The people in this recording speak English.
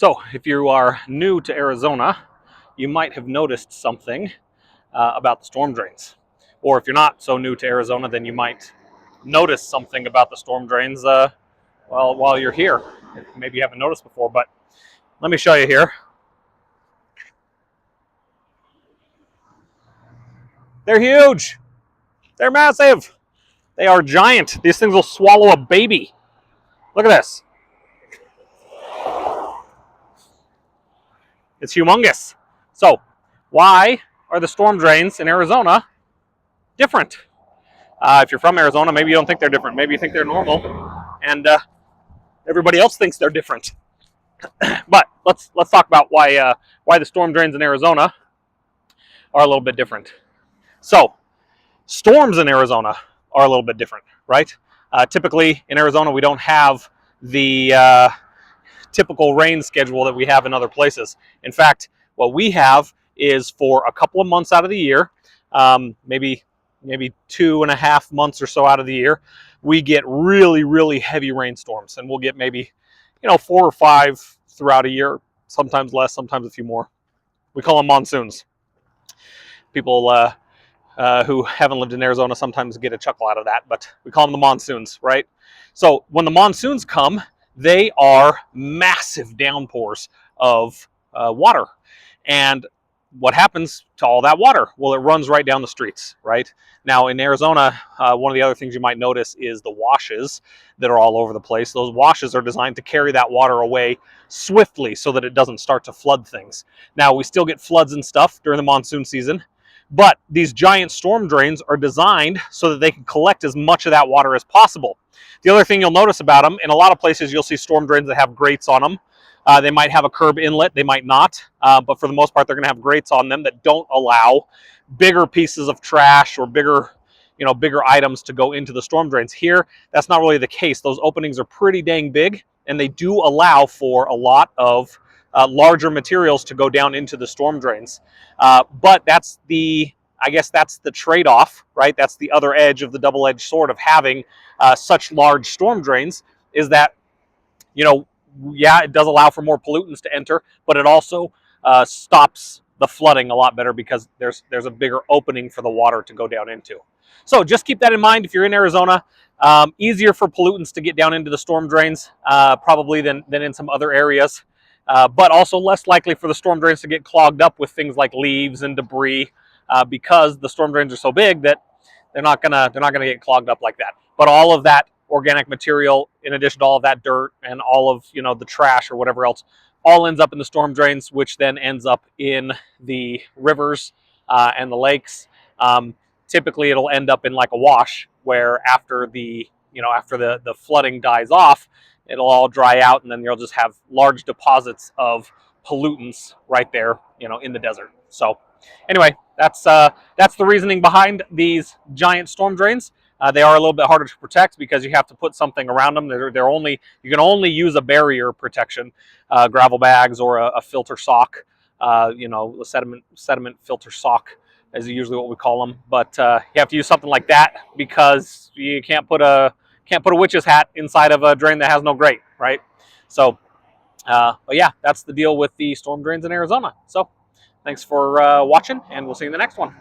So if you are new to Arizona, you might have noticed something about the storm drains. Or if you're not so new to Arizona, then you might notice something about the storm drains while you're here. Maybe you haven't noticed before, but let me show you here. They're huge. They're massive. They are giant. These things will swallow a baby. Look at this. It's humongous. So why are the storm drains in Arizona different? If you're from Arizona, maybe you don't think they're different. Maybe you think they're normal, and everybody else thinks they're different. But let's talk about why the storm drains in Arizona are a little bit different. So storms in Arizona are a little bit different, right? Typically in Arizona, we don't have the typical rain schedule that we have in other places. In fact, what we have is for a couple of months out of the year, maybe 2.5 months or so out of the year, we get really, really heavy rainstorms, and we'll get maybe 4 or 5 throughout a year, sometimes less, sometimes a few more. We call them monsoons. People who haven't lived in Arizona sometimes get a chuckle out of that, but we call them the monsoons, right? So when the monsoons come, they are massive downpours of water. And what happens to all that water? Well, it runs right down the streets, right? Now in Arizona, one of the other things you might notice is the washes that are all over the place. Those washes are designed to carry that water away swiftly so that it doesn't start to flood things. Now we still get floods and stuff during the monsoon season, but these giant storm drains are designed so that they can collect as much of that water as possible. The other thing you'll notice about them, in a lot of places you'll see storm drains that have grates on them. They might have a curb inlet, they might not, but for the most part they're going to have grates on them that don't allow bigger pieces of trash or bigger items to go into the storm drains. Here, that's not really the case. Those openings are pretty dang big, and they do allow for a lot of larger materials to go down into the storm drains. But that's I guess that's the trade-off, right? That's the other edge of the double-edged sword of having such large storm drains, is that, yeah, it does allow for more pollutants to enter, but it also stops the flooding a lot better because there's a bigger opening for the water to go down into. So just keep that in mind if you're in Arizona. Easier for pollutants to get down into the storm drains probably than in some other areas, but also less likely for the storm drains to get clogged up with things like leaves and debris because the storm drains are so big that they're not gonna get clogged up like that. But all of that organic material, in addition to all of that dirt and all of the trash or whatever else, all ends up in the storm drains, which then ends up in the rivers and the lakes. Typically, it'll end up in like a wash, where after the flooding dies off, it'll all dry out, and then you'll just have large deposits of pollutants right there, in the desert. So anyway, that's the reasoning behind these giant storm drains. They are a little bit harder to protect because you have to put something around them. You can only use a barrier protection, gravel bags or a filter sock. A sediment filter sock is usually what we call them. But you have to use something like that because you can't put a witch's hat inside of a drain that has no grate, right? So, but yeah, that's the deal with the storm drains in Arizona. So, thanks for watching, and we'll see you in the next one.